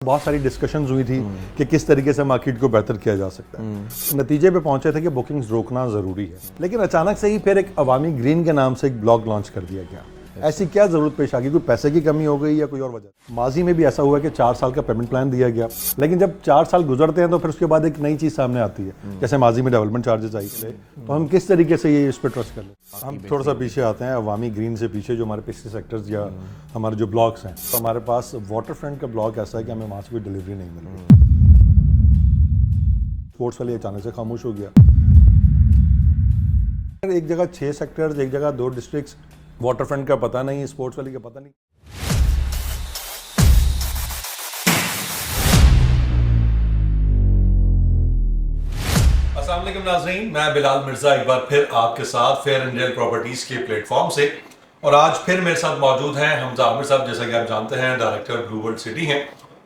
बहुत सारी डिस्कशंस हुई थी कि किस तरीके से मार्केट को बेहतर किया जा सकता है। नतीजे पे पहुंचे थे कि बुकिंग्स रोकना ज़रूरी है, लेकिन अचानक से ही फिर एक अवामी ग्रीन के नाम से एक ब्लॉग लॉन्च कर दिया गया। ऐसी क्या ज़रूरत पेश आ गई? कोई पैसे की कमी हो गई या कोई और वजह? माजी में भी ऐसा हुआ कि 4 साल का पेमेंट प्लान दिया गया, लेकिन जब 4 साल गुजरते हैं तो फिर उसके बाद एक नई चीज़ सामने आती है। जैसे माजी में डेवलपमेंट चार्जेस आई थे, तो हम किस तरीके से ये इस पर ट्रस्ट कर लें? हम थोड़ा सा पीछे आते हैं, अवामी ग्रीन से पीछे जो हमारे पिछले सेक्टर्स या हमारे जो ब्लॉक्स हैं, तो हमारे पास वाटर फ्रंट का ब्लॉक ऐसा है कि हमें वहाँ से कोई डिलीवरी नहीं मिल रही। स्पोर्ट्स वाली अचानक से खामोश हो गया। एक जगह 6 सेक्टर्स, एक जगह 2 डिस्ट्रिक्ट्स, वाटर फ्रंट का पता नहीं, स्पोर्ट्स वाली का पता नहीं। अस्सलाम वालेकुम नाज़रीन, मैं बिलाल मिर्ज़ा एक बार फिर आपके साथ फेयर एंड रियल प्रॉपर्टीज़ के प्लेटफॉर्म से, और आज फिर मेरे साथ मौजूद हैं हमजा आमिर साहब। जैसा कि आप जानते हैं, डायरेक्टर ब्लू वर्ल्ड सिटी हैं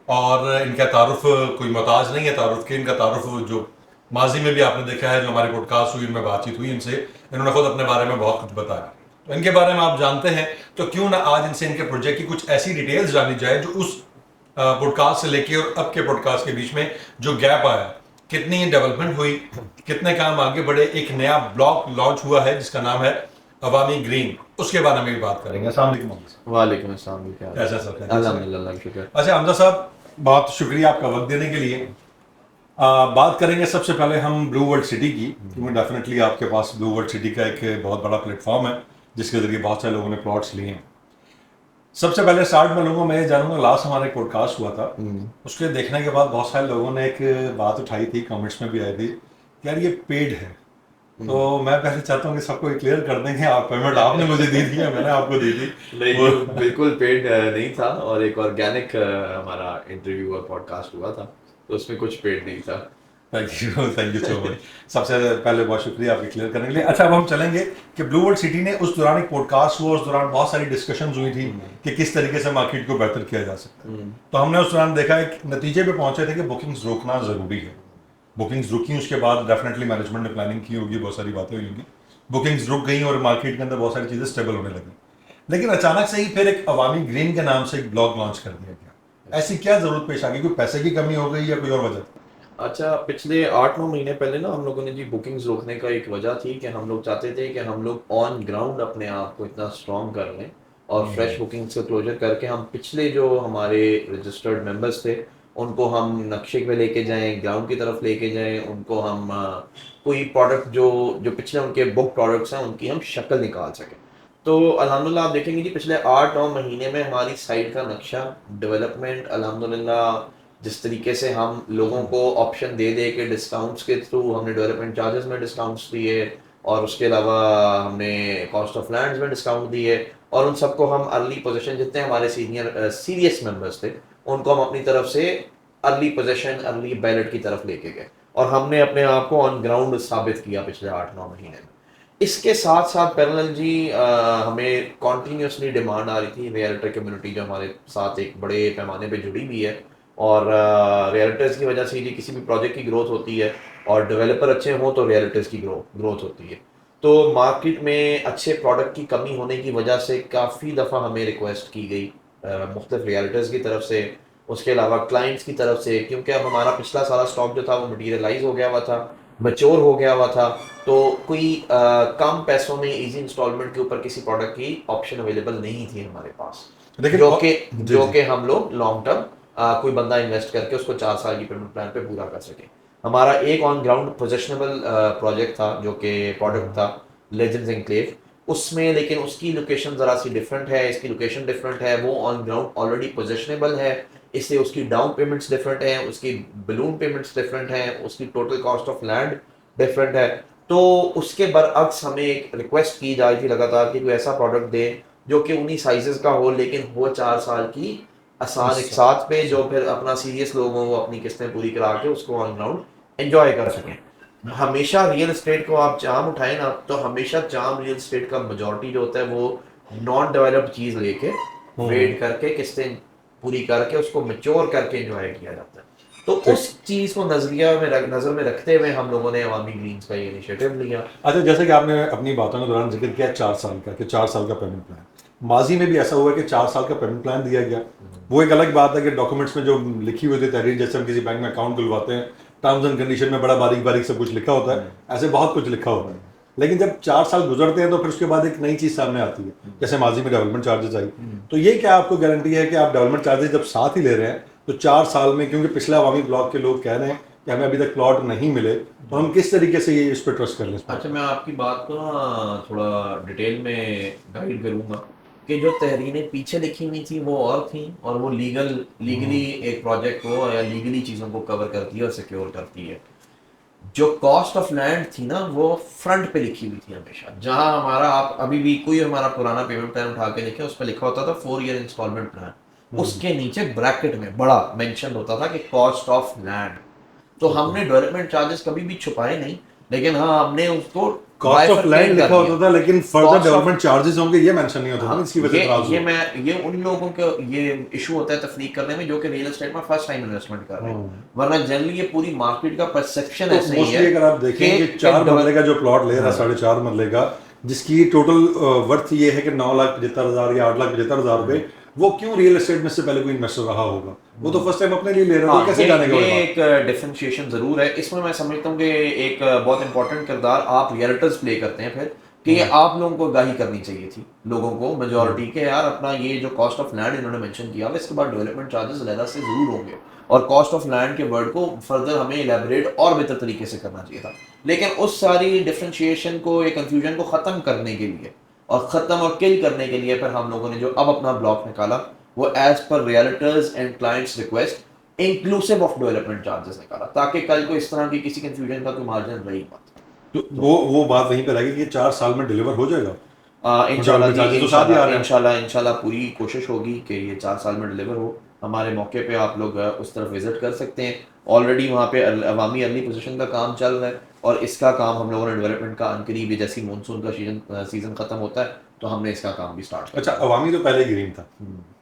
और इनका तारुफ कोई मोहताज नहीं है तारुफ के। इनका तारुफ जो माजी में भी आपने देखा है, जो हमारी पॉडकास्ट हुई, इनमें बातचीत हुई इनसे, इन्होंने खुद अपने बारे में बहुत कुछ बताया। तो इनके बारे में आप जानते हैं, तो क्यों ना आज इनसे इनके प्रोजेक्ट की कुछ ऐसी डिटेल्स जानी जाए जो उस पॉडकास्ट से लेके और अब के पॉडकास्ट के बीच में जो गैप आया, कितनी डेवलपमेंट हुई, कितने काम आगे बढ़े। एक नया ब्लॉक लॉन्च हुआ है जिसका नाम है अवामी ग्रीन, उसके बारे में भी बात करेंगे। अस्सलाम वालेकुम। वालेकुम अस्सलाम। कैसा सब? अल्हम्दुलिल्लाह, शुक्र। अच्छा हमजा साहब, बहुत शुक्रिया आपका वक्त देने के लिए। बात करेंगे सबसे पहले हम ब्लू वर्ल्ड सिटी की, क्योंकि डेफिनेटली आपके पास ब्लू वर्ल्ड सिटी का एक बहुत बड़ा प्लेटफॉर्म है जिसके ज़रिए बहुत सारे लोगों ने प्लॉट्स लिए हैं। सबसे पहले स्टार्ट में लोगों में जानूंगा, लास्ट हमारा एक पॉडकास्ट हुआ था, उसके देखने के बाद बहुत सारे लोगों ने एक बात उठाई थी, कमेंट्स में भी आई थी कि यार ये पेड है। तो मैं पहले चाहता हूँ कि सबको क्लियर कर देंगे, आप पेमेंट आपने मुझे दी थी या मैंने आपको दी थी? नहीं, बिल्कुल पेड नहीं था, और एक ऑर्गेनिक हमारा इंटरव्यू और पॉडकास्ट हुआ था, तो उसमें कुछ पेड नहीं था। Thank you so much. सबसे पहले बहुत शुक्रिया आपके क्लियर करने के लिए। अच्छा, अब हम चलेंगे कि ब्लू वर्ल्ड सिटी ने उस दौरान एक पॉडकास्ट हुआ, उस दौरान बहुत सारी डिस्कशंस हुई थी कि किस तरीके से मार्केट को बेहतर किया जा सकता है। तो हमने उस दौरान देखा, एक नतीजे पे पहुंचे थे कि बुकिंग्स रोकना ज़रूरी है। बुकिंग्स रुकी, उसके बाद डेफिनेटली मैनेजमेंट ने प्लानिंग की होगी, बहुत सारी बातें हुई होंगी, बुकिंग्स रुक गई और मार्केट के अंदर बहुत सारी चीज़ें स्टेबल होने लगी। लेकिन अचानक से ही फिर एक अवामी ग्रीन के नाम से एक ब्लॉग लॉन्च कर दिया गया। ऐसी क्या ज़रूरत पेश आ गई? कोई पैसे की कमी हो गई या कोई और वजह? अच्छा, पिछले 8-9 महीने पहले ना हम लोगों ने जी बुकिंग्स रोकने का एक वजह थी कि हम लोग चाहते थे कि हम लोग ऑन ग्राउंड अपने आप को इतना स्ट्रॉन्ग कर लें और फ्रेश बुकिंग्स को क्लोजर करके हम पिछले जो हमारे रजिस्टर्ड मेंबर्स थे उनको हम नक्शे पे लेके जाएं, ग्राउंड की तरफ लेके जाएं, उनको हम कोई प्रोडक्ट जो जो पिछले उनके बुक प्रोडक्ट्स हैं उनकी हम शक्ल निकाल सकें। तो अल्हम्दुलिल्लाह आप देखेंगे जी पिछले 8-9 महीने में हमारी साइट का नक्शा डेवलपमेंट अल्हम्दुलिल्लाह, जिस तरीके से हम लोगों को ऑप्शन दे दे के डिस्काउंट्स के थ्रू हमने डेवलपमेंट चार्जेस में डिस्काउंट्स दिए, और उसके अलावा हमने कॉस्ट ऑफ लैंड्स में डिस्काउंट दिए, और उन सबको हम अर्ली पोजीशन, जितने हमारे सीनियर सीरियस मेंबर्स थे उनको हम अपनी तरफ से अर्ली पोजीशन, अर्ली बैलेट की तरफ लेके गए, और हमने अपने आप को ऑन ग्राउंड साबित किया पिछले 8-9 महीने में। इसके साथ साथ पैरेलल जी हमें कॉन्टीन्यूसली डिमांड आ रही थी। रियल्टर कम्युनिटी जो हमारे साथ एक बड़े पैमाने पे जुड़ी हुई है, और रियल्टर्स की वजह से जी किसी भी प्रोजेक्ट की ग्रोथ होती है, और डेवलपर अच्छे हों तो रियल्टर्स की ग्रोथ होती है। तो मार्केट में अच्छे प्रोडक्ट की कमी होने की वजह से काफ़ी दफ़ा हमें रिक्वेस्ट की गई मुख्तलिफ रियल्टर्स की तरफ से, उसके अलावा क्लाइंट्स की तरफ से, क्योंकि अब हमारा पिछला सारा स्टॉक जो था वो मटीरियलाइज हो गया हुआ था, मैच्योर हो गया हुआ था, तो कोई कम पैसों में इजी इंस्टॉलमेंट के ऊपर किसी प्रोडक्ट की ऑप्शन अवेलेबल नहीं थी हमारे पास, जो कि हम लोग लॉन्ग टर्म कोई बंदा इन्वेस्ट करके उसको 4 साल की पेमेंट प्लान पे पूरा कर सके। हमारा एक ऑन ग्राउंड पोजिशनेबल प्रोजेक्ट था जो कि प्रोडक्ट था लेजेंड्स एनक्लेव, उसमें लेकिन उसकी लोकेशन ज़रा सी डिफरेंट है, इसकी लोकेशन डिफरेंट है, वो ऑन ग्राउंड ऑलरेडी पोजिशनेबल है, इससे उसकी डाउन पेमेंट्स डिफरेंट हैं, उसकी बलून पेमेंट्स डिफरेंट हैं, उसकी total cost of land different है। तो उसके बरअक्स हमें एक रिक्वेस्ट की जा रही थी लगातार कि कोई ऐसा प्रोडक्ट दे जो कि उन्हीं साइजेस का हो, लेकिन हो 4 साल की आसान एक साथ पे, जो फिर अपना सीरियस लोग हों वो अपनी किस्तें पूरी करा के उसको ऑन ग्राउंड एंजॉय कर सकें। हमेशा रियल एस्टेट को आप चाम उठाएं ना, तो हमेशा चाम रियल एस्टेट का मेजॉरिटी जो होता है वो नॉन डेवलप्ड चीज़ लेके वेट करके किस्तें पूरी करके उसको मैच्योर करके एंजॉय किया जाता है। तो उस चीज़ को नज़र में रखते हुए हम लोगों ने अवामी ग्रीन्स का ये इनिशिएटिव लिया। अच्छा, जैसे कि आपने अपनी बातों के दौरान जिक्र किया 4 साल का, कि 4 साल का पेमेंट प्लान, माजी में भी ऐसा हुआ है कि 4 साल का पेमेंट प्लान दिया गया। वो एक अलग बात है कि डॉक्यूमेंट्स में जो लिखी हुई थी तहरीर, जैसे हम किसी बैंक में अकाउंट खुलवाते हैं, टर्म्स एंड कंडीशन में बड़ा बारीक बारीक सब कुछ लिखा होता है, ऐसे बहुत कुछ लिखा होता है। लेकिन जब 4 साल गुजरते हैं तो फिर उसके बाद एक नई चीज़ सामने आती है, जैसे माजी में डेवलपमेंट चार्जेस आई। तो ये क्या आपको गारंटी है कि आप डेवलपमेंट चार्जेस जब साथ ही ले रहे हैं तो 4 साल में, क्योंकि पिछले अवामी ब्लॉक के लोग कह रहे हैं कि हमें अभी तक प्लॉट नहीं मिले, तो हम किस तरीके से ये इस पर ट्रस्ट कर लें? अच्छा, मैं आपकी बात को ना थोड़ा डिटेल में गाइड करूंगा कि जो तहरीरें पीछे लिखी हुई थी वो और थी, और वो लीगली एक प्रोजेक्ट को या लीगली चीज़ों को कवर करती है और सिक्योर करती है। जो कॉस्ट ऑफ लैंड थी ना वो फ्रंट पे लिखी हुई थी हमेशा, जहां हमारा, आप अभी भी कोई हमारा पुराना पेमेंट प्लान उठा के देखें, उस पर लिखा होता था 4 ईयर इंस्टॉलमेंट प्लान। उसके नीचे ब्रैकेट में बड़ा मेंशन होता था कि कॉस्ट ऑफ लैंड। तो हमने डेवलपमेंट चार्जेस कभी भी छुपाए नहीं, लेकिन हाँ हमने उसको कॉस्ट ऑफ लैंड bifurcate लिखा कर होता दिया। था, लेकिन Cost further of- development charges होंगे ये मेंशन नहीं होता था, इसकी वजह से इतराज ये हुआ। मैं ये उन लोगों को ये इशू होता है तफरीक करने में जो कि रियल एस्टेट में फर्स्ट टाइम इन्वेस्टमेंट कर रहे हैं, वरना जनरली ये पूरी मार्केट का परसेप्शन तो ऐसा ही मोस्टली है अगर आप देखें कि 4 मरले का जो प्लॉट ले रहा है, 4.5 मरले का, जिसकी टोटल वर्थ ये है कि 9,75,000 या 8,75,000 रुपए, वो क्यों रियल एस्टेट में से पहले कोई इन्वेस्टर रहा होगा? वो तो फर्स्ट टाइम अपने लिए ले रहा है, तो कैसे जानेगा? ये एक डिफरेंशिएशन जरूर है इसमें। मैं समझता हूँ कि एक बहुत इंपॉर्टेंट किरदार आप रियल्टर्स प्ले करते हैं फिर, कि ये आप लोगों को आगाही करनी चाहिए थी, लोगों को, मेजॉरिटी के, यार अपना ये जो कॉस्ट ऑफ लैंड इन्होंने मेंशन किया हुआ, इसके बाद डेवलपमेंट चार्जेस अलग से जरूर होंगे, और कॉस्ट ऑफ लैंड के वर्ड को फर्दर हमें इलेबोरेट और बेहतर तरीके से करना चाहिए था। लेकिन उस सारी डिफरेंशिएशन को, एक कंफ्यूजन को खत्म करने के लिए और खत्म और किल करने के लिए फिर हम लोगों ने जो अब अपना ब्लॉक निकाला वो as per realtors and clients request inclusive of development charges निकाला, ताकि कल को इस तरह की किसी कंफ्यूजन का कोई मार्जिन रही मत। तो वो बात वहीं पर आएगी कि 4 साल में डिलीवर हो जाएगा। इंशाल्लाह डेवलपमेंट चार्जेस तो साथ ही आ रहे हैं। इंशाल्लाह पूरी कोशिश होगी कि ये 4 साल में डिलीवर हो। हमारे मौके पे आप लोग उस तरफ विजिट कर सकते हैं। ऑलरेडी वहाँ पे अवामी अर्ली पोजीशन का काम चल रहा है, और इसका काम हम लोगों ने डेवलपमेंट का अनकरीब, जैसे मानसून का सीजन खत्म होता है तो हमने इसका काम भी स्टार्ट किया। अच्छा, अवामी तो पहले ग्रीन था,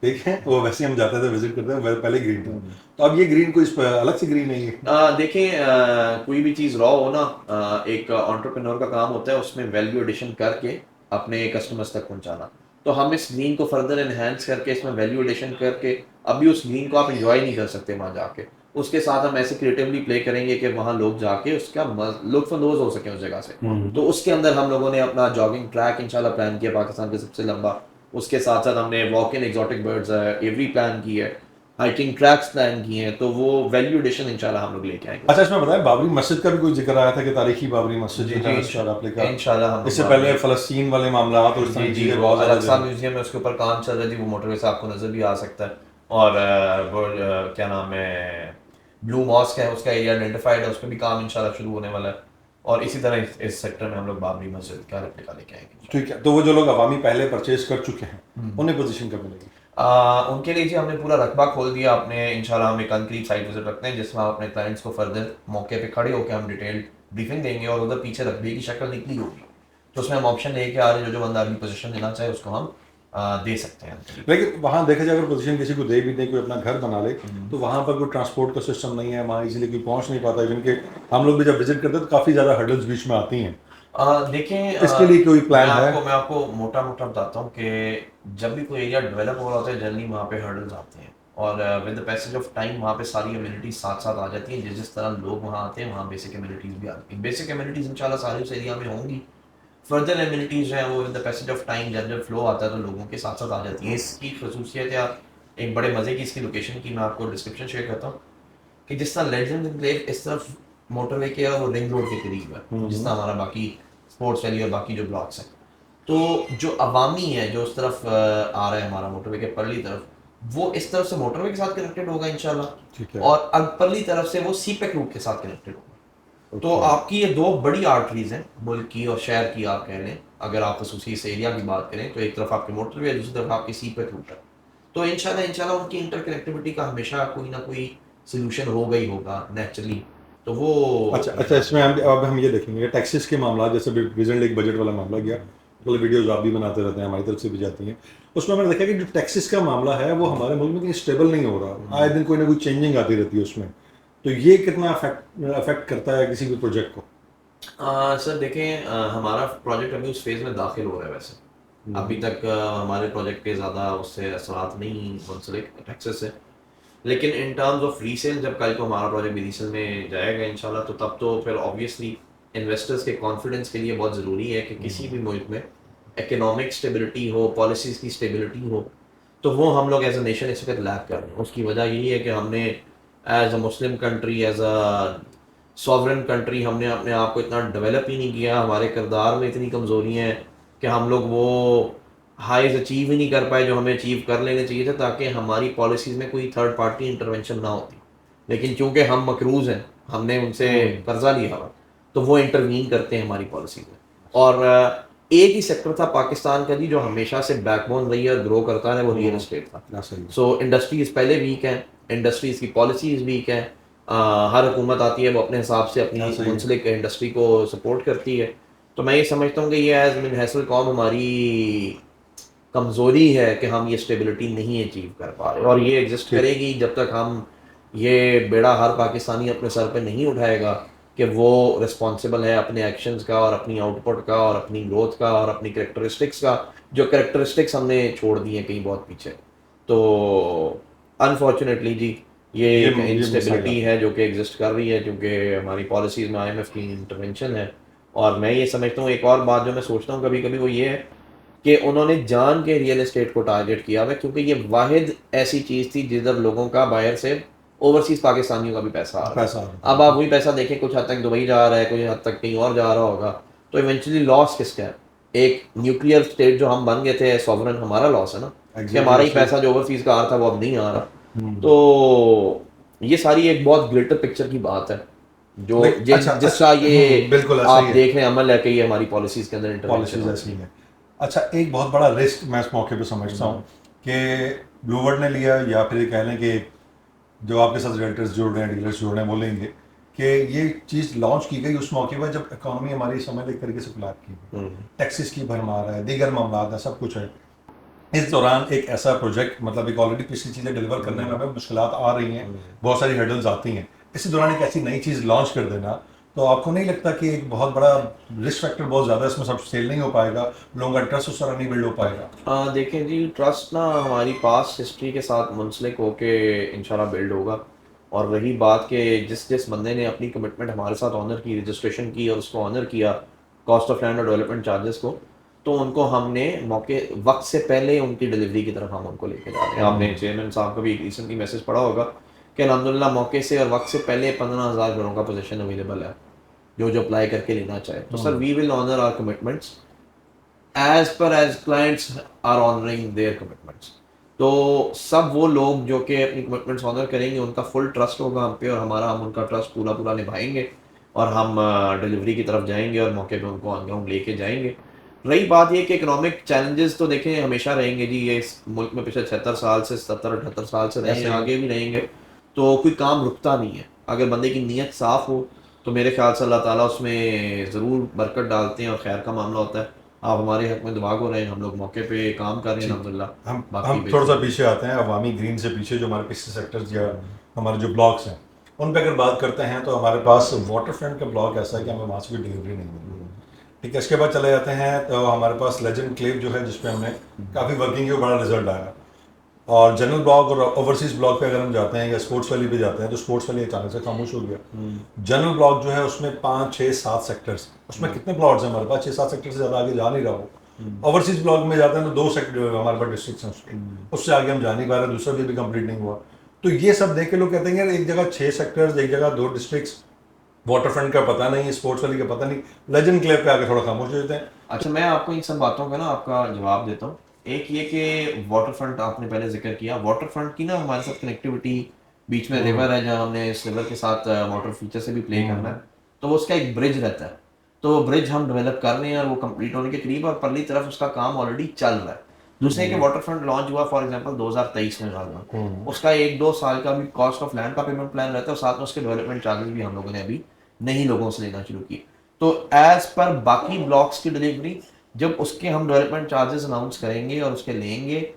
ठीक है, वो वैसे ही हम जाते थे विजिट करते थे, पहले ग्रीन था, तो अब ये ग्रीन को इस पर अलग से ग्रीन नहीं है? देखें, कोई भी चीज़ रॉ हो ना, एक एंटरप्रेन्योर का काम होता है उसमें वैल्यू एडिशन करके अपने कस्टमर्स तक पहुंचाना। तो हम इस ग्रीन को फर्दर एनहेंस करके, इसमें वैल्यू एडिशन करके, अभी उस ग्रीन को आप एंजॉय नहीं कर सकते वहाँ जाके, उसके साथ हम ऐसे क्रिएटिवली प्ले करेंगे कि वहाँ लोग जाके उसका लुत्फानंदोज हो सके उस जगह से। तो उसके अंदर हम लोगों ने अपना जॉगिंग ट्रैक इंशाल्लाह प्लान किया, पाकिस्तान का सबसे लंबा। उसके साथ साथ हमने walk in exotic birds every plan की है, हाइकिंग ट्रैक्स प्लान किए हैं, तो वो वैल्यू एडिशन इंशाल्लाह हम लोग लेके आएंगे। अच्छा, इसमें बताएं, बाबरी मस्जिद का भी कोई जिक्र आया था कि तारीखी बाबरी मस्जिद जो है इंशाल्लाह हम इससे पहले फलस्तीन वाले मामला और इस तरह की चीजें बहुत अल-अक्सा ज्यादा। म्यूजियम में उसके ऊपर काम चल रहा है जी, वो मोटरवे से आपको नजर भी आ सकता है। और क्या नाम है, ब्लू मॉस्क है, उसका एरिया आइडेंटिफाइड है, उस पर भी काम इंशाल्लाह शुरू होने वाला है। और इसी तरह इस सेक्टर में हम लोग बाबरी मस्जिद का रेप्लिका लेके आएंगे। ठीक है, तो वो जो लोग अवामी पहले परचेज कर चुके हैं उन्हें पोजीशन कब मिलेगी? उनके लिए जी हमने पूरा रकबा खोल दिया अपने। इंशाल्लाह हम एक कंक्रीट साइट विजिट रखते हैं जिसमें हम अपने क्लाइंट्स को फर्दर मौके पे खड़े होकर हम डिटेल ब्रीफिंग देंगे, और उधर पीछे रकबे की शक्ल निकली होगी, तो उसमें हम ऑप्शन लेके आ रहे हैं, जो बंदा अभी पोजीशन देना चाहे उसको हम दे सकते हैं। लेकिन वहाँ देखा जाए, अगर पोजीशन किसी को दे भी दे, कोई अपना घर बना ले, तो वहाँ पर कोई ट्रांसपोर्ट का सिस्टम नहीं है, वहाँ इजीली कोई पहुँच नहीं पाता। इवन के हम लोग भी जब विजिट करते हैं तो काफ़ी ज़्यादा हर्डल्स बीच में आती हैं। देखें, इसके लिए कोई प्लान है? मैं आपको मोटा मोटा बताता हूँ कि जब भी कोई एरिया डेवलप हो रहा होता है जनरली वहाँ पे हर्डल्स आते हैं, और with the passage of time वहाँ पे सारी एमिनिटीज साथ साथ आ जाती हैं। जिस तरह लोग वहाँ आते हैं वहाँ बेसिक एमिनिटीज भी आती हैं। बेसिक एमिनिटीज इंशाल्लाह सारे उस एरिया में होंगी। फर्दर एमिनिटीज जो है वो with the passage of time जब फ्लो आता है तो लोगों के साथ साथ आ जाती हैं। इसकी खसूसियत या एक बड़े मज़े की इसकी लोकेशन की मैं आपको डिस्क्रिप्शन शेयर करता हूँ कि जिस तरह लेजेंड एनक्लेव इस तरफ मोटरवे के और वो रिंग रोड के करीब है, जिस तरह हमारा बाकी स्पोर्ट्स वैली और बाकी जो ब्लॉक्स हैं, तो जो अवामी है जो उस तरफ आ रहा है हमारा मोटरवे के परली तरफ, वो इस तरफ से मोटरवे के साथ कनेक्टेड होगा इंशाल्लाह, ठीक है। और परली तरफ से वो सीपेक रूट के साथ कनेक्टेड होगा। तो आपकी ये दो बड़ी आर्टरीज हैं मुल्क की और शहर की, आप कह लें। अगर आप खसूसी इस एरिया की बात करें तो एक तरफ आपके मोटरवे है, दूसरी तरफ आपकी सीपेक रूट है। तो इंशाल्लाह उनकी इंटरकनेक्टिविटी का हमेशा कोई ना कोई सोल्यूशन होगा ही होगा नेचुरली। तो वो अच्छा, इसमें अब हम ये देखेंगे टैक्सेस के मामला, जैसे रिसेंटली एक बजट वाला मामला गया, तो वीडियोज आप भी बनाते रहते हैं, हमारी तरफ से भी जाती हैं, उसमें मैंने देखा कि जो टैक्सेस का मामला है वो हमारे मुल्क में कहीं स्टेबल नहीं हो रहा। आए दिन कोई ना कोई चेंजिंग आती रहती है उसमें, तो ये कितना अफेक्ट करता है किसी भी प्रोजेक्ट को? सर देखें, हमारा प्रोजेक्ट अभी उस फेज में दाखिल हो रहा है वैसे, अभी तक हमारे प्रोजेक्ट पे ज़्यादा उससे असरात नहीं मुंसलिक टैक्सेस से। लेकिन इन टर्म्स ऑफ रीसेल, जब कल को हमारा प्रोजेक्ट भी रीसेल में जाएगा इंशाल्लाह, तो तब तो फिर ऑब्वियसली इन्वेस्टर्स के कॉन्फिडेंस के लिए बहुत ज़रूरी है कि किसी भी मुल्क में इकोनॉमिक स्टेबिलिटी हो, पॉलिसीज़ की स्टेबिलिटी हो, तो वो हम लोग एज अ नेशन इस वक्त लैक कर रहे हैं। उसकी वजह यही है कि हमने as a Muslim country, as a sovereign country, हमने अपने आप को इतना डेवलप ही नहीं किया। हमारे किरदार में इतनी कमज़ोरियाँ हैं कि हम लोग वो हाइज अचीव ही नहीं कर पाए जो हमें अचीव कर लेने चाहिए थे, ताकि हमारी पॉलिसीज़ में कोई थर्ड पार्टी इंटरवेंशन ना होती। लेकिन चूंकि हम मकरूज़ हैं, हमने उनसे कर्जा लिया हुआ, तो वो इंटरवीन करते हैं हमारी पॉलिसी में। और एक ही सेक्टर था पाकिस्तान का जी जो हमेशा से बैकबोन रही है और ग्रो करता है, वो रियल एस्टेट था। सो इंडस्ट्रीज पहले वीक हैं, इंडस्ट्रीज की पॉलिसीज वीक हैं। हर हुकूमत आती है वो अपने हिसाब से अपनी मुंसलिक इंडस्ट्री को सपोर्ट करती है। तो मैं ये समझता हूँ कि ये एज मिन हैसल कौम हमारी कमज़ोरी है कि हम ये स्टेबिलिटी नहीं अचीव कर पा रहे, और ये एग्जिस्ट करेगी जब तक हम ये बेड़ा हर पाकिस्तानी अपने सर पे नहीं उठाएगा कि वो रिस्पॉन्सिबल है अपने एक्शंस का और अपनी आउटपुट का और अपनी ग्रोथ का और अपनी करेक्टरिस्टिक्स का, जो करेक्टरिस्टिक्स हमने छोड़ दी हैं कहीं बहुत पीछे। तो अनफॉर्चुनेटली जी ये एक इंस्टेबिलिटी है जो कि एग्जिस्ट कर रही है, क्योंकि हमारी पॉलिसीज़ में IMF की इंटरवेंशन है। और मैं ये समझता हूँ, एक और बात जो मैं सोचता हूँ कभी कभी, वो ये है कि उन्होंने जान के रियल एस्टेट को टारगेट किया हुआ, क्योंकि ये वाहिद ऐसी चीज़ थी जिधर लोगों का बाहर से ओवरसीज पाकिस्तानियों का भी पैसा आ रहा है। अब आप वही पैसा देखें, कुछ हद तक दुबई जा रहा है, कुछ हद तक कहीं और जा रहा होगा, तो इवेंचुअली लॉस किसका है? एक न्यूक्लियर स्टेट जो हम बन गए थे सॉवरन, हमारा लॉस है ना, कि हमारा ही पैसा जो ओवरसीज का आ रहा था वो अब नहीं आ रहा। तो ये सारी एक बहुत ग्रेटर पिक्चर की बात है जो जिसका ये बिल्कुल आप देख रहे हैं अमल है कि ये हमारी पॉलिसीज के अंदर इंटरवेंशन ऐसी है। अच्छा, एक बहुत बड़ा रिस्क मैं इस मौके पे समझता हूँ कि ब्लूवर्ड ने लिया, या फिर ये कह लें कि जो आपके साथ रियल्टर्स जुड़ रहे हैं, डीलर्स जुड़ रहे हैं, वो लेंगे कि ये चीज़ लॉन्च की गई उस मौके पर जब इकॉनमी हमारी समझ एक तरीके से कोलैप्स की गई, टैक्सेस की भरमार है, दीगर मामला है, सब कुछ है। इस दौरान एक ऐसा प्रोजेक्ट, मतलब एक ऑलरेडी पिछली चीज़ें डिलीवर करने में हमें मुश्किलात आ रही हैं, बहुत सारी हर्डल्स आती हैं, इसी दौरान एक ऐसी नई चीज़ लॉन्च कर देना, तो आपको नहीं लगता कि एक बहुत बड़ा रिस्क फैक्टर बहुत ज़्यादा इसमें, सब सेल नहीं हो पाएगा, लोगों का ट्रस्ट उस तरह नहीं बिल्ड हो पाएगा? देखें जी, ट्रस्ट ना हमारी पास्ट हिस्ट्री के साथ मुंसलिक होके इंशाल्लाह बिल्ड होगा। और रही बात कि जिस जिस बंदे ने अपनी कमिटमेंट हमारे साथ ऑनर की, रजिस्ट्रेशन की और उसको ऑनर किया, कॉस्ट ऑफ लैंड और डेवलपमेंट चार्जेस को, तो उनको हमने मौके वक्त से पहले उनकी डिलीवरी की तरफ हम उनको लेके जा रहे हैं। आपने चेयरमैन साहब का भी एक रिसेंटली मैसेज पढ़ा होगा कि अल्हम्दुलिल्लाह मौके से और वक्त से पहले 15,000 घरों का पोजीशन अवेलेबल है जो अप्लाई करके लेना चाहे। तो sir, we will honour our commitments as clients are honoring their commitments। तो सब वो लोग जो कि अपनी कमिटमेंट्स ऑनर करेंगे, उनका फुल ट्रस्ट होगा हम पे, और हम उनका ट्रस्ट पूरा पूरा निभाएंगे और हम डिलीवरी की तरफ जाएंगे और मौके पे उनको ऑन ग्राउंड लेके जाएंगे। रही बात ये कि इकोनॉमिक चैलेंजेस तो देखें हमेशा रहेंगे जी, ये इस मुल्क में पिछले 76 साल से 70-78 साल से रहे हैं, आगे भी रहेंगे। तो कोई काम रुकता नहीं है। अगर बंदे की नीयत साफ़ हो तो मेरे ख्याल से अल्लाह ताला उसमें ज़रूर बरकत डालते हैं और खैर का मामला होता है। आप हमारे हक में दुआ को रहे हैं, हम लोग मौके पे काम कर रहे हैं अल्हम्दुलिल्लाह। हम थोड़ा सा पीछे आते हैं, अवामी ग्रीन से पीछे, जो हमारे पिछले सेक्टर्स या हमारे जो ब्लॉक्स हैं उन पे अगर बात करते हैं, तो हमारे पास वाटर फ्रंट का ब्लॉक ऐसा है कि हमें वहाँ से भी डिलीवरी नहीं मिली। ठीक है, इसके बाद चले जाते हैं तो हमारे पास लेजेंड क्लेव जो है, जिसपे हमने काफ़ी वर्किंग की, बड़ा रिजल्ट आया। और जनरल ब्लॉक और ओवरसीज ब्लॉक पे अगर हम जाते हैं या स्पोर्ट्स वैली पे जाते हैं, तो स्पोर्ट्स वैली अचानक से खामोश हो गया। जनरल ब्लॉक जो है उसमें 5, 6, 7 सेक्टर्स, उसमें कितने प्लॉट्स हैं हमारे पास? 6-7 सेक्टर से ज़्यादा आगे जा नहीं रहा वो। ओवरसीज ब्लॉक में जाते हैं तो 2 सेक्टर हमारे पास डिस्ट्रिक्ट हैं, उससे आगे हम जा नहीं पा रहे, दूसरा भी कंप्लीट नहीं हुआ। तो ये सब देख के लोग कहते हैं यार, एक जगह 6 सेक्टर्स, एक जगह 2 डिस्ट्रिक्ट्स, वाटर फ्रंट का पता नहीं, स्पोर्ट्स वैली का पता नहीं, लेजेंड क्लेव पे आके थोड़ा खामोश हो जाते हैं। अच्छा, मैं आपको इन सब बातों का ना आपका जवाब देता हूँ। एक ये कि वाटर फ्रंट आपने पहले जिक्र किया, वाटर फ्रंट की ना हमारे साथ कनेक्टिविटी, बीच में रिवर है जहाँ हमने इस रिवर के साथ वाटर फीचर से भी प्ले करना है, तो वो उसका एक ब्रिज रहता है। तो वो ब्रिज हम डेवलप कर रहे हैं और वो कंप्लीट होने के करीब, और परली तरफ उसका काम ऑलरेडी चल रहा है। दूसरे के वाटर फ्रंट लॉन्च हुआ फॉर एग्जांपल 2023 में लगभग, उसका 1-2 साल का भी कॉस्ट ऑफ लैंड का पेमेंट प्लान रहता है, और साथ में उसके डेवलपमेंट चार्जेस भी हम लोगों ने अभी नहीं लोगों से लेना शुरू किए। तो एज पर बाकी ब्लॉक्स की डिलीवरी, जब उसके हम डेवलपमेंट चार्जेस अनाउंस करेंगे और उसके लेंगे,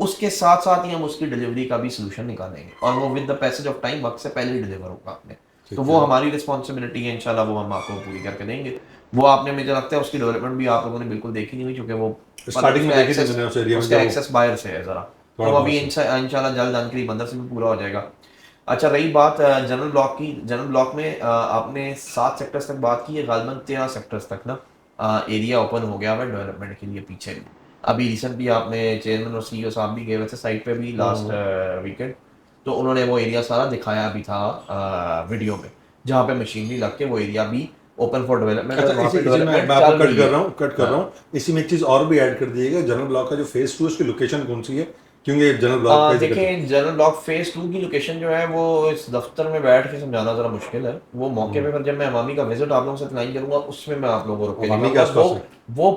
उसके साथ साथ ही हम उसकी डिलीवरी का भी सोल्यूशन निकालेंगे, और वो with the passage of time वक्त से पहले ही डिलीवर होगा आपने। तो वो हमारी रिस्पॉन्सिबिलिटी है, इंशाल्लाह वो हम आपको पूरी करके देंगे। वो आपने, मुझे लगता है उसकी डेवलपमेंट भी आप लोगों ने बिल्कुल देखी नहीं हुई, क्योंकि वो स्टार्टिंग में देखी थी मैंने उस एरिया में, उसका जब एक्सेस बाहर से है ज़रा, थोड़ा तो अभी बहुत से। इंशाल्लाह जल्द अंकरी बंदर से भी पूरा हो जाएगा। अच्छा, रही बात जनरल ब्लॉक की, जनरल ब्लॉक में आपने 7 सेक्टर्स तक बात की है, गालबन 13 सेक्टर्स तक ना एरिया ओपन हो गया हुआ है डेवलपमेंट के लिए पीछे भी। अभी रिसेंटली आपने चेयरमैन और सीईओ साहब भी गए हुए थे साइट पे भी लास्ट वीकेंड, तो उन्होंने वो एरिया सारा दिखाया भी था वीडियो में, जहाँ पे मशीनरी लग के वो एरिया भी ओपन फॉर डेवलपमेंट, अच्छा, और वहाँ पे इसी मैं डेवलपमेंट आपको चल कट रही कर है। रहा हूँ, कट कर रहा हूँ, इसी में एक चीज़ और भी ऐड कर दीजिएगा, जनरल ब्लॉक का जो फेज 2 उसकी लोकेशन कौन सी है, क्योंकि जनरल ब्लॉक का जिक्र देखिए, जनरल ब्लॉक फेज 2 की लोकेशन जो है वो इस दफ्तर में बैठ के समझाना जरा मुश्किल है। वो मौके पे फिर जब मैं अवामी का विजिट आप लोगों से लाइन करूंगा, उसमें मैं आप लोगों को रोक के अवामी के दिखाऊंगा। आसपास है। वो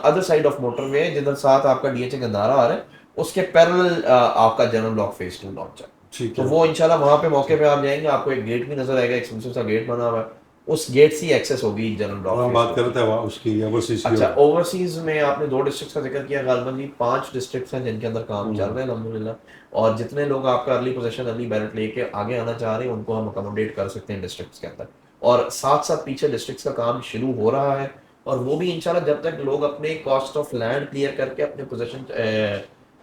अदर साइड ऑफ मोटरवे है, जिधर साथ आपका डीएचए गंदारा आ रहा है, उसके पैरेलल आपका जनरल ब्लॉक फेज 2 लॉन्च है। ठीक तो है। वो इंशाल्लाह वहां पे मौके पे आप जाएंगे, आपको एक गेट भी नजर आएगा, एक्सक्लूसिव सा गेट बना हुआ है, उस गेट से एक्सेस होगी जनरल ब्लॉक और हम फेज बात 2 कर की। रहे थे वहाँ उसकी ओवरसीज की। अच्छा, ओवरसीज में आपने 2 डिस्ट्रिक्ट्स का जिक्र किया, गालबन जी 5 डिस्ट्रिक्ट्स हैं जिनके अंदर काम चल रहा है अल्हम्दुलिल्लाह, और जितने लोग आपका अर्ली पोजीशन अर्ली बैलेट लेके आगे आना चाह रहे हैं उनको हम अकोमोडेट कर सकते हैं डिस्ट्रिक्ट्स के अंदर, और साथ साथ पीछे डिस्ट्रिक्ट्स का काम शुरू हो रहा है, और वो भी इंशाल्लाह जब तक लोग अपने कॉस्ट ऑफ लैंड क्लियर करके अपने पोजीशन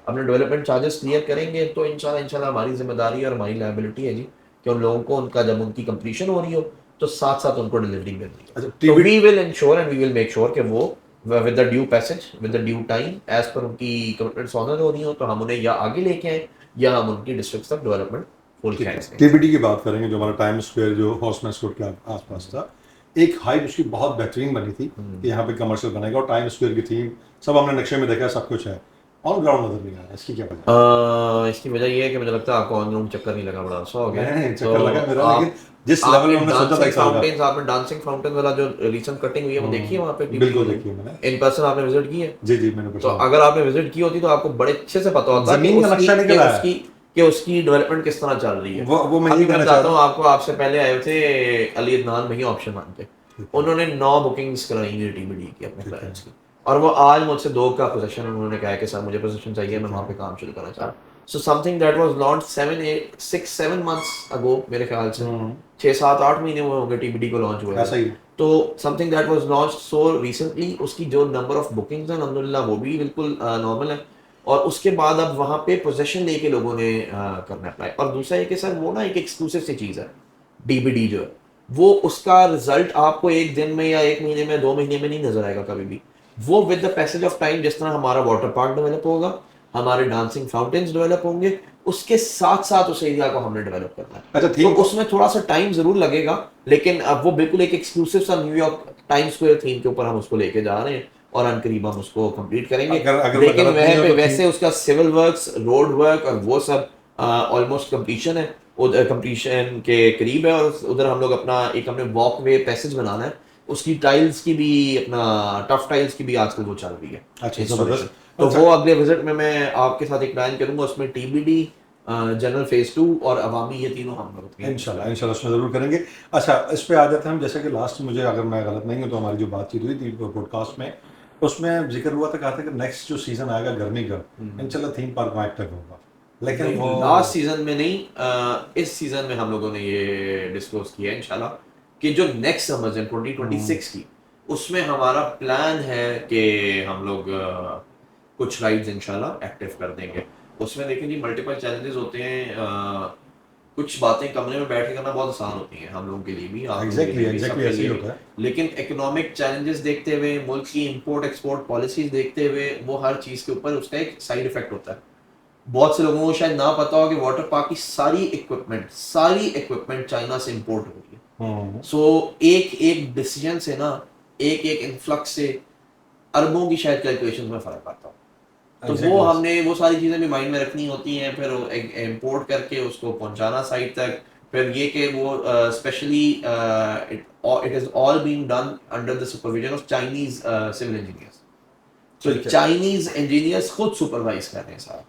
अपने डेवलपमेंट चार्जेस क्लियर करेंगे, तो इंशाल्लाह इंशाल्लाह हमारी जिम्मेदारी और हमारी लायबिलिटी है जी कि उन लोगों को उनका जब उनकी कंप्लीशन हो रही हो तो साथ साथ उनको डिलीवरी मिलनी है। अच्छा, तो टीबी we will ensure and we will make sure कि वो with the due passage with the due time as per उनकी कमिटमेंट्स ऑनर हो रही हो, तो हम उन्हें या आगे लेके आए या हम उनकी डिस्ट्रिक्ट तक डेवलपमेंट फुल खींच दें। टीबीडी की बात करेंगे, जो हमारा टाइम स्क्वायर जो हॉर्समैन स्कूल के आसपास था, एक हाइप उसकी बहुत बेहतरीन बनी थी कि यहाँ पे कमर्शियल बनेगा, और टाइम स्क्वायर की थीम सब हमने नक्शे में देखा, सब कुछ है, ऑन ग्राउंड नजर नहीं आ रहा, इसकी क्या वजह है? इसकी वजह ये है कि मुझे लगता है आपको ऑन ग्राउंड चक्कर नहीं लगा, बड़ा अच्छा हो गया। नहीं, तो चक्कर लगा मेरा, आप लेकिन जिस लेवल में हमने सोचा था एक साल का। आपने डांसिंग फाउंटेन वाला जो रिसेंट कटिंग हुई है वो देखी है वहाँ पे? बिल्कुल देखी है मैंने। इन पर्सन आपने विजिट की है? जी जी, मैंने तो पर्सनल अगर आपने विजिट की होती तो आपको बड़े अच्छे से पता होता जमीन का नक्शा निकला है कि उसकी डेवलपमेंट किस तरह चल रही है। वो मैं अभी यही मैं कहना बताता चाह हूँ रहा आपको, आपसे पहले आए थे अली अदनान भैया ऑप्शन मान के, उन्होंने 9 बुकिंग्स कराई है टीबीडी की अपने क्लाइंट्स की, और वो आज मुझसे 2 का पोजीशन उन्होंने कहा कि सर मुझे पोजीशन चाहिए, मैं वहाँ पे काम शुरू करना चाह रहा हूँ। So something that was launch 7 months ago, मेरे ख्याल से 6-7-8 महीने हुए होंगे टीबीडी को लॉन्च हुए। ऐसा ही है। तो something that was launched so recently, उसकी जो नंबर ऑफ बुकिंग्स हैं अल्हम्दुलिल्लाह वो भी बिल्कुल नॉर्मल है, और उसके बाद अब वहाँ पे पोजीशन लेके लोगों ने करना अप्लाई। और दूसरा ये कि सर वो ना एक एक्सक्लूसिव सी चीज़ है डीबीडी जो है, वो उसका रिजल्ट आपको एक दिन में या 1 महीने में 2 महीने में नहीं नजर आएगा कभी भी। वो with the passage of time, जिस तरह हमारा वाटर पार्क डेवलप होगा, हमारे डांसिंग फाउंटेन्स डेवलप होंगे, उसके साथ साथ उस एरिया को हमने डेवलप करना है। अच्छा, तो थीम उसमें थोड़ा सा टाइम जरूर लगेगा, लेकिन अब वो बिल्कुल एक एक्सक्लूसिव सा न्यूयॉर्क टाइम स्क्वायर थीम के ऊपर हम उसको लेके जा रहे हैं, और अनकरीब हम उसको कंप्लीट करेंगे। अगर मैं लेकिन गलत नहीं हूं तो वैसे उसका सिविल वर्क्स, रोड वर्क और वो सब ऑलमोस्ट कंप्लीशन है, उधर कंप्लीशन के करीब है, और उधर हम लोग अपना एक हमने वॉक वे पैसेज बनाना है, उसकी टाइल्स की भी, अपना टफ टाइल्स की भी आजकल वो चल रही है। अच्छा, installation। जबरदस्त। तो अच्छा। वो अगले विजिट में मैं आपके साथ एक प्लान करूंगा, उसमें टीबीडी, जनरल फेज 2 और अवामी, ये तीनों हम लोग इंशाल्लाह इंशाल्लाह उसमें ज़रूर करेंगे। अच्छा, इस पे आ जाते हैं हम, जैसे कि लास्ट मुझे, अगर मैं गलत नहीं हूँ तो हमारी जो बातचीत हुई थी पॉडकास्ट में, उसमें जिक्र हुआ था, कहा था कि नेक्स्ट जो सीज़न आएगा गर्मी का, इंशाल्लाह थीम पार्क में एक्टिव होगा, लेकिन वो लास्ट सीजन में नहीं, इस सीजन में हम लोगों ने ये डिस्क्लोज किया है इंशाल्लाह कि जो नेक्स्ट समर्स है 2026 की, उसमें हमारा प्लान है कि हम लोग कुछ राइड्स इंशाल्लाह एक्टिव कर देंगे। उसमें देखिए जी मल्टीपल चैलेंजेस होते हैं, कुछ बातें कमरे में बैठ के करना बहुत आसान होती हैं हम लोगों के लिए भी, आप लोगों के लिए भी, एग्जैक्टली सबके ऐसे ही लिए होता है। भी। लेकिन इकोनॉमिक चैलेंजेस देखते हुए, मुल्क की इंपोर्ट एक्सपोर्ट पॉलिसीज देखते हुए, वो हर चीज़ के ऊपर उसका एक साइड इफेक्ट होता है। बहुत से लोगों को शायद ना पता हो कि वाटर पार्क की सारी इक्विपमेंट चाइना से इंपोर्ट हो रही है। सो एक एक डिसीजन से ना, एक एक इन्फ्लक्स से अरबों की शायद कैलकुलेशन में फर्क आता हो। तो वो हमने वो सारी चीज़ें भी माइंड में रखनी होती हैं, फिर इंपोर्ट करके उसको पहुंचाना साइट तक, फिर ये कि वो specially it is all being done under the supervision of Chinese civil engineers. तो चाइनीज इंजीनियर्स खुद सुपरवाइज कर रहे हैं सारा,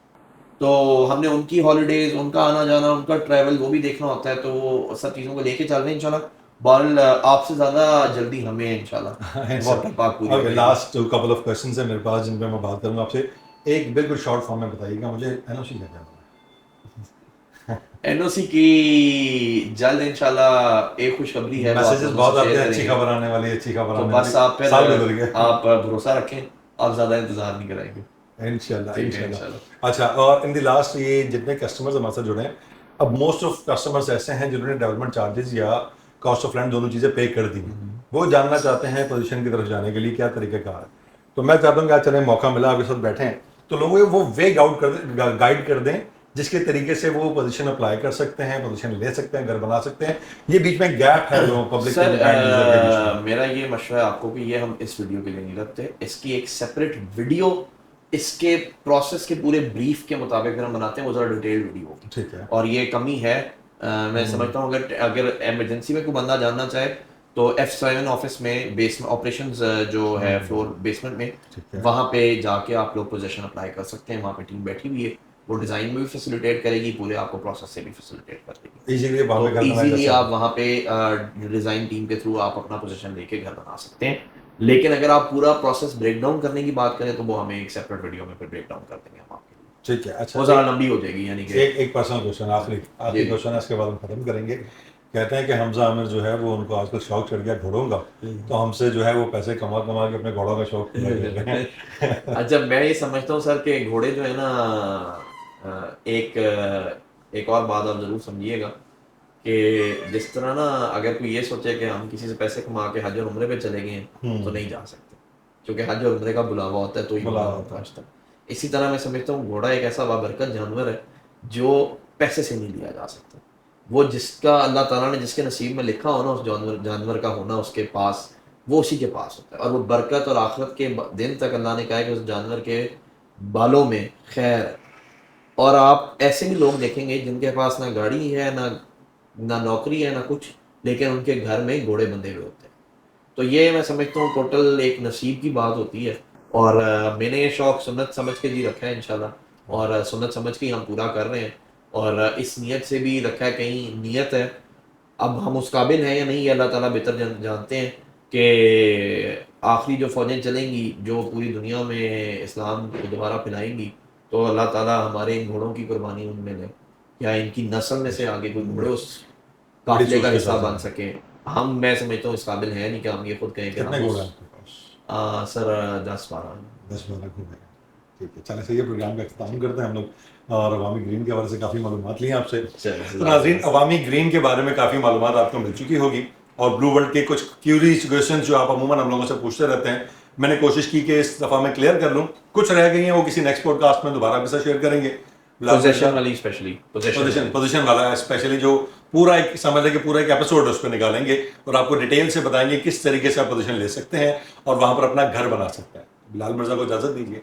तो हमने उनकी हॉलीडेज, उनका आना जाना, उनका ट्रैवल वो भी देखना होता है, तो वो सब चीज़ों को लेके चल रहे हैं इंशाल्लाह। बहरहाल आपसे ज़्यादा जल्दी हमें इंशाल्लाह वाटर पार्क पूरी okay, last couple of questions है मेरे पास जिन पे मैं बात करूंगा आपसे। एक बिल्कुल शॉर्ट फॉर्म में बताइएगा मुझे, एनओसी क्या क्या एनओसी की जल्द इंशाल्लाह एक खुशखबरी है, मैसेजेस बहुत आते हैं, अच्छी करेंगे। खबर आने वाली है, अच्छी खबर तो आने बस आप वाली, साल गुजर फिर गया। आप भरोसा रखें, आप ज़्यादा इंतज़ार नहीं कराएंगे। इंशाल्लाह ठीक है इंशाल्लाह। इंशाल्लाह। अच्छा, और इन द लास्ट ये जितने कस्टमर्स हमारे साथ जुड़े हैं, अब मोस्ट ऑफ कस्टमर्स ऐसे हैं जिन्होंने डेवलपमेंट चार्जेस या कॉस्ट ऑफ लैंड दोनों चीज़ें पे कर दी हैं। वो जानना चाहते हैं पोजीशन की तरफ जाने के लिए क्या तरीक़ेकार है। तो मैं चाहता हूँ कि आज चलें, मौका मिला आपके साथ बैठे हैं तो लोगों को वो वे गाइड कर दें जिसके तरीके से वो पोजीशन अप्लाई कर सकते हैं, पोजीशन ले सकते हैं, घर बना सकते हैं। ये बीच में गैप है लोगों पब्लिक सर मेरा ये मशवरा है आपको कि ये हम इस वीडियो के लिए नहीं रखते, इसकी एक सेपरेट वीडियो इसके प्रोसेस के पूरे ब्रीफ के मुताबिक अगर हम बनाते हैं वो ज़रा डिटेल्ड वीडियो होगी। ठीक है। और ये कमी है, मैं समझता हूँ अगर अगर इमरजेंसी में कोई बंदा जानना चाहे तो F7 ऑफिस में बेसमेंट ऑपरेशंस जो है फ्लोर बेसमेंट में, ठीक है। वहाँ पे जाके आप लोग पोजीशन अप्लाई कर सकते हैं। वहाँ पे टीम बैठी हुई है, वो डिज़ाइन में भी फैसिलिटेट करेगी, पूरे आपको प्रोसेस से भी फैसिलिटेट कर देगी। इजीली वहाँ पे घर बनाया जा इजीली सकता आप वहाँ पे डिज़ाइन टीम के थ्रू आप अपना पोजीशन लेके घर बना सकते हैं। लेकिन अगर आप पूरा प्रोसेस ब्रेक डाउन करने की बात करें तो वो हमें एक सेपरेट वीडियो में फिर ब्रेक डाउन कर देंगे हम आपके लिए। ठीक है। अच्छा, वो ज़रा लंबी हो जाएगी, यानी कि एक पर्सनल क्वेश्चन, आखिरी क्वेश्चन है, इसके बाद हम खत्म करेंगे। कहते हैं कि हमजा आमिर जो है वो उनको आजकल शौक चढ़ गया घोड़ों का, तो हमसे जो है वो पैसे कमा कमा के अपने घोड़ों का शौक पूरा कर रहे हैं। अच्छा, मैं ये समझता हूँ सर कि घोड़े जो है ना, एक और बात आप ज़रूर समझिएगा कि जिस तरह ना अगर कोई ये सोचे कि हम किसी से पैसे कमा के हज और उम्रे पे चले गए हैं तो नहीं जा सकते, क्योंकि हज और उम्रे का बुलावा होता है तो ही बुलावा होता है। इसी तरह मैं समझता हूँ घोड़ा एक ऐसा बाबरकत जानवर है जो पैसे से नहीं लिया जा सकता। वो जिसका अल्लाह ताला ने जिसके नसीब में लिखा हो ना उस जानवर का होना उसके पास, वो उसी के पास होता है। और वो बरकत और आखिरत के दिन तक अल्लाह ने कहा है कि उस जानवर के बालों में खैर है। और आप ऐसे भी लोग देखेंगे जिनके पास ना गाड़ी है, ना नौकरी है, ना कुछ, लेकिन उनके घर में घोड़े बंधे हुए होते हैं। तो ये मैं समझता हूँ टोटल एक नसीब की बात होती है। और मैंने ये शौक सुन्नत समझ के जी रखा है इंशाल्लाह, और सुन्नत समझ के ही हम पूरा कर रहे हैं। और इस नीयत से भी रखा है, कहीं नीयत है, अब हम उस काबिल हैं या नहीं ये अल्लाह ताला बेहतर जानते हैं कि आखिरी जो फ़ौजें चलेंगी जो पूरी दुनिया में इस्लाम को दोबारा फैलाएंगी, तो अल्लाह ताला हमारे इन घोड़ों की कुर्बानी उनमें ले, या इनकी नस्ल में से आगे कोई घोड़े उस काफिले का हिस्सा बन सके। हम मैं समझता हूँ इस काबिल है नहीं कि हम ये खुद कहें कि कितने हम घोड़े हैं आपके पास? सर 10-12। 10-12 घोड़े। ठीक है, चलें, सही है, प्रोग्राम का अख्ताम करते हैं हम लोग। और अवामी ग्रीन के बारे से काफ़ी मालूमात ली हैं आपसे। तो नाज़रीन, अवामी ग्रीन के बारे में काफ़ी मालूमात आपको मिल चुकी होगी, और ब्लू वर्ल्ड के कुछ क्यूरीज क्वेश्चन जो आप अमूमन हम लोगों से पूछते रहते हैं, मैंने कोशिश की कि इस दफ़ा मैं क्लियर कर लूँ। कुछ रह गई हैं वो किसी नेक्स्ट पॉडकास्ट में दोबारा आपके साथ शेयर करेंगे। पोजीशन वाली स्पेशली पोजीशन वाला स्पेशली जो पूरा एक समझ लें कि पूरा एक एपिसोड उस पर निकालेंगे और आपको डिटेल से बताएंगे किस तरीके से आप पोजीशन ले सकते हैं और वहां पर अपना घर बना सकते हैं। बिलाल मिर्जा को इजाजत दीजिए।